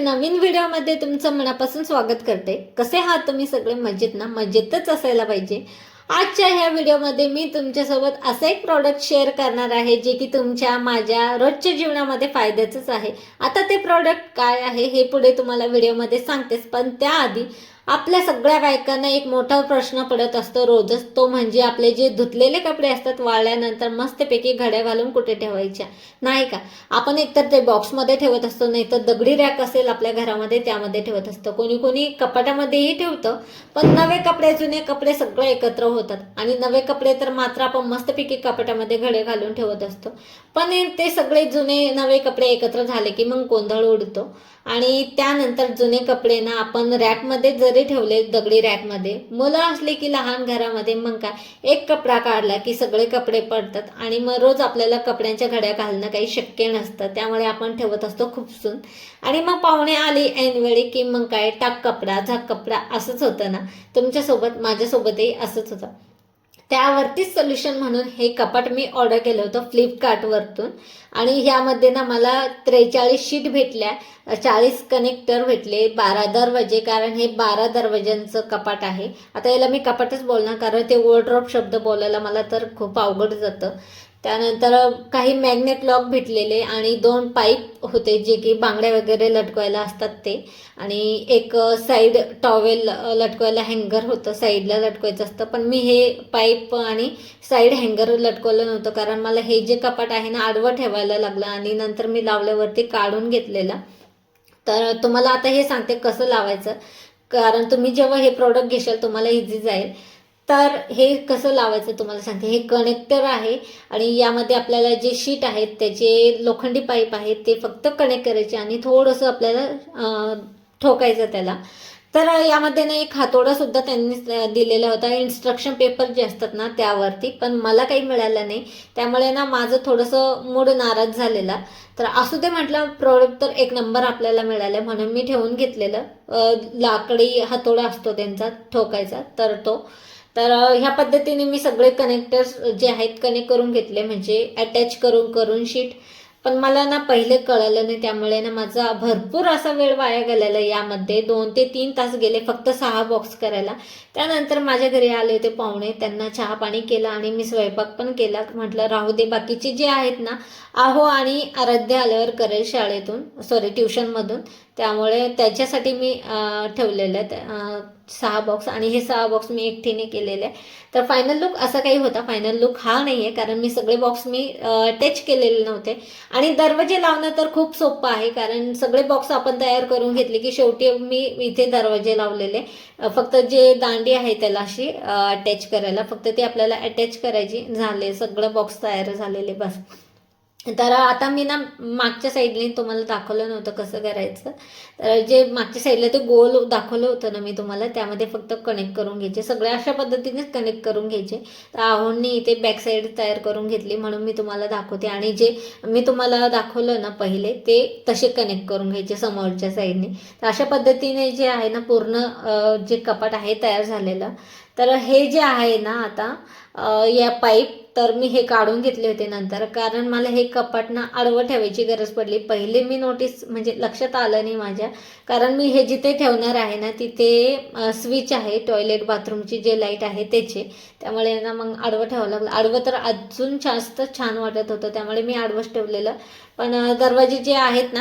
नवीन व्हिडिओमध्ये तुमचं मनापासून स्वागत करते। कसे आहात तुम्ही सगळे? मजेत ना? मजेतच असायला पाहिजे। आजच्या ह्या व्हिडिओमध्ये मी तुमच्यासोबत असं एक प्रोडक्ट शेअर करणार आहे जे की तुमच्या माझ्या रोजच्या जीवनामध्ये फायद्याचंच आहे। आता ते प्रोडक्ट काय आहे हे पुढे तुम्हाला व्हिडिओमध्ये सांगतेच, पण त्याआधी आपल्या सगळ्या बायकांना एक मोठा प्रश्न पडत असतो रोजच, तो म्हणजे आपले जे धुतलेले कपडे असतात वाळल्यानंतर मस्तपैकी घड्या घालून कुठे ठेवायच्या, नाही का? आपण एकतर ते बॉक्समध्ये ठेवत असतो, नाही तर दगडी रॅक असेल आपल्या घरामध्ये त्यामध्ये ठेवत असतो, कोणी कोणी कपाटामध्येही ठेवतं। पण नवे कपडे जुने कपडे सगळे एकत्र होतात आणि नवे कपडे तर मात्र आपण मस्तपैकी कपाटामध्ये घडे घालून ठेवत असतो, पण ते सगळे जुने नवे कपडे एकत्र झाले की मग गोंधळ उडतो। आणि त्यानंतर जुने कपडे ना आपण रॅकमध्ये जरी ठेवले, दगडी रॅकमध्ये, मुलं असले की लहान घरामध्ये, मग काय एक कपडा काढला की सगळे कपडे पडतात आणि मग रोज आपल्याला कपड्यांच्या घड्या घालणं काही शक्य नसतं, त्यामुळे आपण ठेवत असतो खुपसून। आणि मग पाहुणे आली ऐनवेळी की मग काय टाक कपडा झाक कपडा, असंच होतं ना तुमच्यासोबत, माझ्यासोबतही असंच होतं। त्यावरतीच सोल्युशन म्हणून हे कपाट मी ऑर्डर केलं होतं फ्लिपकार्टवरतून आणि ह्यामध्ये ना मला 43 शीट भेटल्या, 40 कनेक्टर भेटले, 12 दरवाजे, कारण हे 12 दरवाज्यांचं कपाट आहे। आता याला मी कपाटच बोलणार कारण ते वॉर्डरोब शब्द बोलायला मला तर खूप अवघड जातं। त्यानंतर काही मॅग्नेट लॉक भेटलेले आणि 2 पाईप होते जे की बांगड्या वगैरे लटकवायला असतात ते, आणि एक साईड टॉवेल लटकवायला हँगर होतं, साईडला लटकवायचं असतं, पण मी हे पाईप आणि साईड हँगर लटकवलं नव्हतं कारण मला हे जे कपाट आहे ना आडवं ठेवायला लागलं आणि नंतर मी लावल्यावरती काढून घेतलेलं। तर तुम्हाला आता हे सांगते कसं लावायचं, कारण तुम्ही जेव्हा हे प्रोडक्ट घेशाल तुम्हाला इझी जाईल। तर हे कसं लावायचं तुम्हाला सांगते। हे कनेक्टर आहे आणि यामध्ये आपल्याला जे शीट आहेत त्याचे लोखंडी पाईप आहेत ते फक्त कनेक्ट करायचे आणि थोडंसं आपल्याला ठोकायचं त्याला। तर यामध्ये ना एक हातोडा सुद्धा त्यांनी दिलेला होता, इन्स्ट्रक्शन पेपर जे असतात ना त्यावरती, पण मला काही मिळालं नाही, त्यामुळे ना माझं थोडंसं मूड नाराज झालेला। तर असू दे म्हटलं, प्रोडक्ट तर एक नंबर आपल्याला मिळालं म्हणून मी ठेवून घेतलेलं। लाकडी हातोडा असतो त्यांचा ठोकायचा, तर ह्या पद्धतीने मी सगळे कनेक्टर्स जे आहेत कनेक्ट करून घेतले, म्हणजे अटॅच करून शीट। पण मला ना पहिले कळलं नाही, त्यामुळे ना माझा भरपूर असा वेळ वाया गेलेला यामध्ये, 2 ते 3 तास गेले फक्त 6 बॉक्स करायला। त्यानंतर माझ्या घरी आले होते पाहुणे, त्यांना चहा पाणी केला आणि मी स्वयंपाक पण केला। म्हटलं राहू दे, बाकीचे जे आहेत ना आहो आणि आराध्य आल्यावर करेल शाळेतून, सॉरी ट्युशनमधून, त्यामुळे त्याच्यासाठी मी ठेवलेलं आहे 6 बॉक्स आणि हे 6 बॉक्स मी एकटीने केलेले आहे। तर फायनल लुक असा काही होता, फायनल लुक हा नाही आहे कारण मी सगळे बॉक्स मी अटॅच केलेले नव्हते। आणि दरवाजे लावणं तर खूप सोपं आहे कारण सगळे बॉक्स आपण तयार करून घेतले की शेवटी मी इथे दरवाजे लावलेले, फक्त जे दांडी आहे त्याला अशी अटॅच करायला, फक्त ते आपल्याला अटॅच करायची, झाले सगळं बॉक्स तयार झालेले बस। तर आता मी ना मागच्या साईडने तुम्हाला दाखवलं नव्हतं कसं करायचं, तर जे मागच्या साईडला ते गोल दाखवलं होतं ना मी तुम्हाला, त्यामध्ये फक्त कनेक्ट करून घ्यायचे, सगळे अशा पद्धतीनेच कनेक्ट करून घ्यायचे। तर आहोंनी इथे बॅक साईड तयार करून घेतली म्हणून मी तुम्हाला दाखवते, आणि जे मी तुम्हाला दाखवलं ना पहिले ते तसे कनेक्ट करून घ्यायचे समोरच्या साईडने। तर अशा पद्धतीने जे आहे ना पूर्ण जे कपाट आहे तयार झालेलं। तर हे जे आहे ना आता या पाईप, तर मी हे काढून घेतले होते नंतर, कारण मला हे कपाट ना आडवं ठेवायची गरज पडली। पहिले मी नोटीस म्हणजे लक्षात आलं नाही माझ्या, कारण मी हे जिथे ठेवणार आहे ना तिथे स्विच आहे टॉयलेट बाथरूमची जे लाईट आहे त्याचे, त्यामुळे ना मग आडवं ठेवावं लागलं। आडवं तर अजून जास्त छान वाटत होतं, त्यामुळे मी आडवंच ठेवलेलं। पण दरवाजे जे आहेत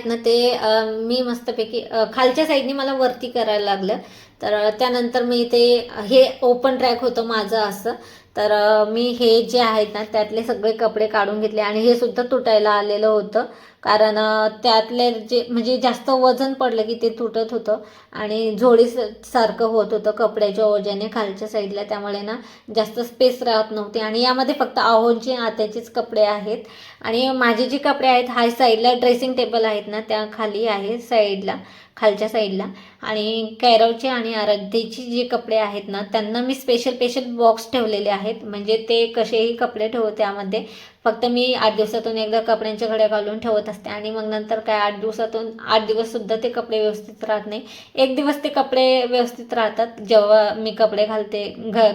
ना ते मी मस्तपैकी खालच्या साईडने मला वरती करायला लागलं। तर त्यानंतर मी ते हे ओपन ट्रॅक होतं माझं असं, तर मी हे जे आहेत ना त्यातले सगळे कपडे काढून घेतले आणि हे सुद्धा तुटायला आलेलं होतं, कारण त्यातले जे म्हणजे जास्त वजन पडलं की ते तुटत होतं आणि झोळीसारखं होत होतं कपड्याच्या ओझ्याने खालच्या साईडला, त्यामुळे ना जास्त स्पेस राहत नव्हती। आणि यामध्ये फक्त आहोंचे आत्याचेच कपडे आहेत आणि माझे जे कपडे आहेत हाय साईडला ड्रेसिंग टेबल आहेत ना त्या खाली आहे साईडला, खालच्या साईडला, आणि कैरवचे आणि आराध्येची जे कपडे आहेत ना त्यांना मी स्पेशल बॉक्स ठेवलेले आहेत, म्हणजे ते कसेही कपडे ठेवू त्यामध्ये, फक्त मी 8 दिवसातून एकदा कपड्यांच्या घड्या घालून ठेवत असते आणि मग नंतर काय 8 दिवससुद्धा ते कपडे व्यवस्थित राहत नाही. एक दिवस ते कपडे व्यवस्थित राहतात जेव्हा मी कपडे घालते,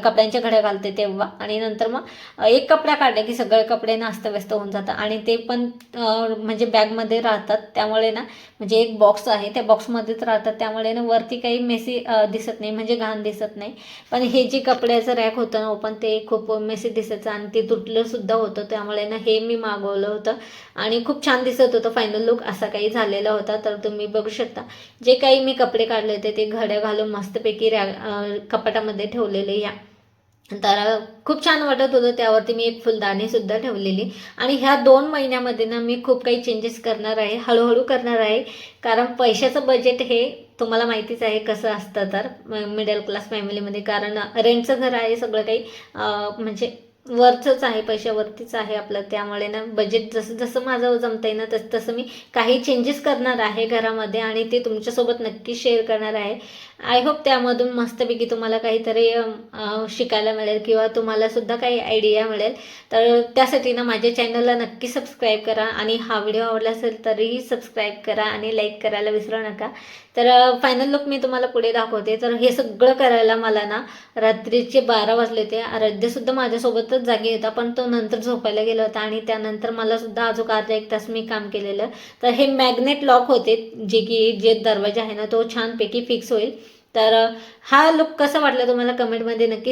कपड्यांच्या घड्या घालते तेव्हा, आणि नंतर मग एक कपडा काढला की सगळे कपडे नास्तव्यस्त होऊन जातात आणि ते पण म्हणजे बॅगमध्ये राहतात. त्यामुळे ना म्हणजे एक बॉक्स आहे त्या बॉक्समध्येच राहतात, त्यामुळे ना वरती काही मेसी दिसत नाही, म्हणजे घाण दिसत नाही. पण हे जे कपड्याचं रॅक होतं ना ओपन, ते खूप मेसी दिसायचं आणि ते तुटलं सुद्धा होतं. त्यामुळे ना हे मी मागवलं होतं आणि खूप छान दिसत होतं. फायनल लुक असा काही झालेला होता. तर तुम्ही बघू शकता जे काही मी कपडे काढले होते ते घड्या घालून मस्तपैकी कपाटामध्ये ठेवलेले या. तर खूप छान वाटत होतं. त्यावरती मी एक फुलदाणी सुद्धा ठेवलेली आणि ह्या 2 महिन्यामध्ये ना मी खूप काही चेंजेस करणार आहे, हळूहळू करणार आहे. कारण पैशाचं बजेट हे तुम्हाला माहितीच आहे कसं असतं, तर मिडल क्लास फॅमिलीमध्ये. कारण रेंटचं घर आहे, सगळं काही म्हणजे वरचंच आहे, पैशावरतीच आहे आपलं. त्यामुळे ना बजेट जसं जसं माझं जमतंय ना तसं तसं मी काही चेंजेस करणार आहे घरामध्ये आणि ते तुमच्यासोबत नक्की शेअर करणार आहे. आय होप त्यामधून मस्तपैकी तुम्हाला काहीतरी शिकायला मिळेल किंवा तुम्हाला सुद्धा काही आयडिया मिळेल. तर त्यासाठी ना माझ्या चॅनलला नक्की सबस्क्राईब करा आणि हा व्हिडिओ आवडला असेल तरीही सबस्क्राईब करा आणि लाईक करायला विसरू नका. तर फायनल लुक मी तुम्हाला पुढे दाखवते. तर हे सगळं करायला मला ना रात्रीचे 12 वाजले होते. आराध्यसुद्धा माझ्यासोबतच जागी होता, पण तो नंतर झोपायला गेला होता आणि त्यानंतर मला सुद्धा अजून अर्धा 1 तास मी काम केलेलं. तर हे मॅग्नेट लॉक होते, जे दरवाजा आहे ना तो छानपैकी फिक्स होईल. तर हा लुक कसा वाटला तुम्हाला कमेंटमध्ये नक्की